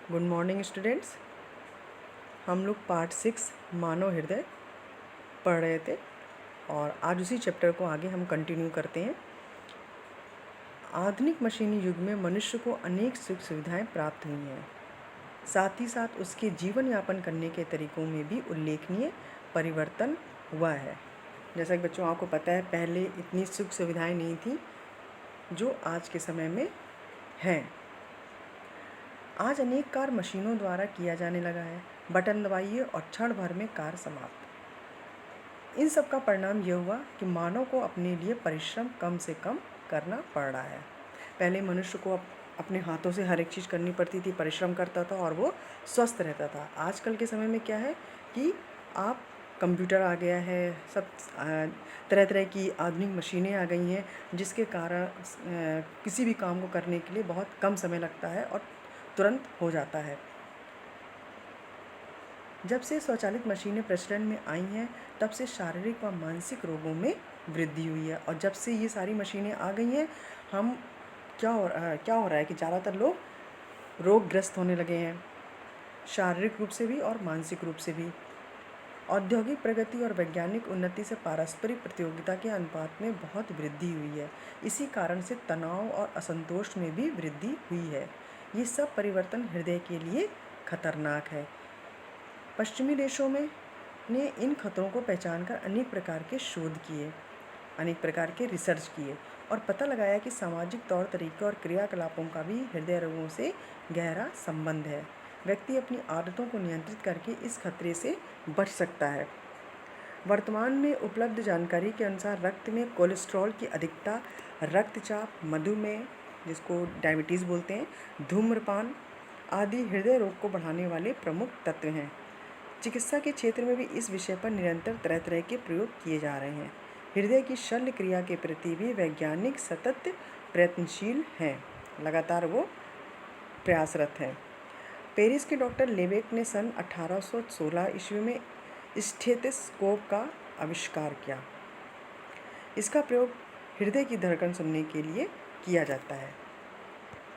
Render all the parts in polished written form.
Good morning students. हम लोग part 6 मानव हृदय पढ़ रहे थे और आज उसी चैप्टर को आगे हम कंटिन्यू करते हैं। आधुनिक मशीनी युग में मनुष्य को अनेक सुख सुविधाएं प्राप्त हुई हैं, साथ ही साथ उसके जीवन यापन करने के तरीक़ों में भी उल्लेखनीय परिवर्तन हुआ है। जैसा कि बच्चों आपको पता है, पहले इतनी सुख सुविधाएं नहीं थी जो आज के समय में हैं। आज अनेक कार्य मशीनों द्वारा किया जाने लगा है। बटन दबाइए और क्षण भर में कार्य समाप्त। इन सब का परिणाम यह हुआ कि मानव को अपने लिए परिश्रम कम से कम करना पड़ रहा है। पहले मनुष्य को अपने हाथों से हर एक चीज़ करनी पड़ती थी, परिश्रम करता था और वो स्वस्थ रहता था। आजकल के समय में क्या है कि आप कंप्यूटर आ गया है, सब तरह तरह की आधुनिक मशीनें आ गई हैं, जिसके कारण किसी भी काम को करने के लिए बहुत कम समय लगता है और तुरंत हो जाता है। जब से स्वचालित मशीनें प्रचलन में आई हैं, तब से शारीरिक व मानसिक रोगों में वृद्धि हुई है। और जब से ये सारी मशीनें आ गई हैं, हम क्या हो रहा है कि ज़्यादातर लोग रोगग्रस्त होने लगे हैं, शारीरिक रूप से भी और मानसिक रूप से भी। औद्योगिक प्रगति और वैज्ञानिक उन्नति से पारस्परिक प्रतियोगिता के अनुपात में बहुत वृद्धि हुई है। इसी कारण से तनाव और असंतोष में भी वृद्धि हुई है। ये सब परिवर्तन हृदय के लिए खतरनाक है। पश्चिमी देशों में ने इन खतरों को पहचानकर अनेक प्रकार के शोध किए, अनेक प्रकार के रिसर्च किए और पता लगाया कि सामाजिक तौर तरीके और क्रियाकलापों का भी हृदय रोगों से गहरा संबंध है। व्यक्ति अपनी आदतों को नियंत्रित करके इस खतरे से बच सकता है। वर्तमान में उपलब्ध जानकारी के अनुसार रक्त में कोलेस्ट्रॉल की अधिकता, रक्तचाप, मधुमेह जिसको डायबिटीज़ बोलते हैं, धूम्रपान आदि हृदय रोग को बढ़ाने वाले प्रमुख तत्व हैं। चिकित्सा के क्षेत्र में भी इस विषय पर निरंतर तरह तरह के प्रयोग किए जा रहे हैं। हृदय की शल्य क्रिया के प्रति भी वैज्ञानिक सतत प्रयत्नशील हैं, लगातार वो प्रयासरत हैं। पेरिस के डॉक्टर लेबेक ने सन 1816 ईस्वी में स्टेथोस्कोप का आविष्कार किया। इसका प्रयोग हृदय की धड़कन सुनने के लिए किया जाता है।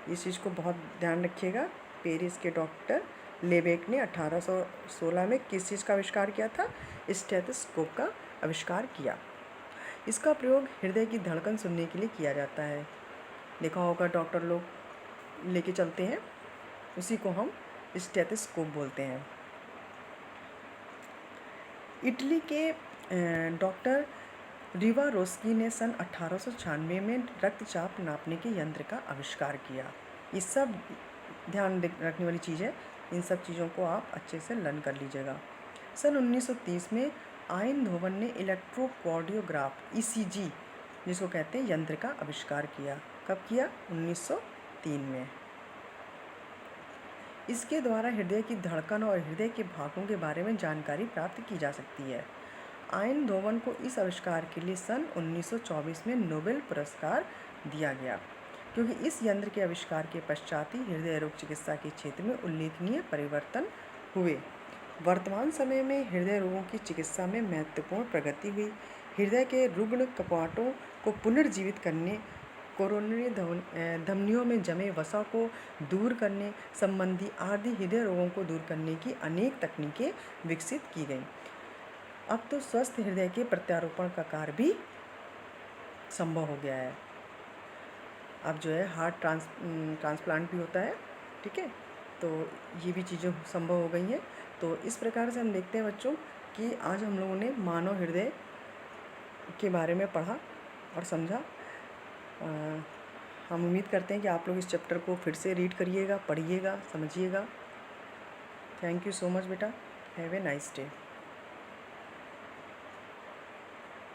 इस चीज़ को बहुत ध्यान रखिएगा। पेरिस के डॉक्टर लेबेक ने 1816 में किस चीज़ का आविष्कार किया था? स्टेथोस्कोप का आविष्कार किया। इसका प्रयोग हृदय की धड़कन सुनने के लिए किया जाता है। देखा होगा डॉक्टर लोग लेके चलते हैं, उसी को हम स्टेथोस्कोप बोलते हैं। इटली के डॉक्टर रिवारोस्की ने सन 1896 में रक्तचाप नापने के यंत्र का आविष्कार किया। ये सब ध्यान रखने वाली चीज़ है, इन सब चीज़ों को आप अच्छे से लर्न कर लीजिएगा। सन 1930 में आइंधहोवन ने इलेक्ट्रोकार्डियोग्राफ ECG जिसको कहते हैं यंत्र का आविष्कार किया। कब किया? 1903 में। इसके द्वारा हृदय की धड़कन और हृदय के भागों के बारे में जानकारी प्राप्त की जा सकती है। आइंधहोवन को इस आविष्कार के लिए सन 1924 में नोबेल पुरस्कार दिया गया, क्योंकि इस यंत्र के आविष्कार के पश्चात ही हृदय रोग चिकित्सा के क्षेत्र में उल्लेखनीय परिवर्तन हुए। वर्तमान समय में हृदय रोगों की चिकित्सा में महत्वपूर्ण प्रगति हुई। हृदय के रुग्ण कपाटों को पुनर्जीवित करने, कोरोनरी धमनियों में जमे वसा को दूर करने संबंधी आदि हृदय रोगों को दूर करने की अनेक तकनीकें विकसित की गईं। अब तो स्वस्थ हृदय के प्रत्यारोपण का कार्य भी संभव हो गया है। अब जो है हार्ट ट्रांसप्लांट भी होता है, ठीक है, तो ये भी चीज़ें संभव हो गई हैं। तो इस प्रकार से हम देखते हैं बच्चों कि आज हम लोगों ने मानव हृदय के बारे में पढ़ा और समझा। हम उम्मीद करते हैं कि आप लोग इस चैप्टर को फिर से रीड करिएगा, पढ़िएगा, समझिएगा। थैंक यू सो मच बेटा। Have a nice day.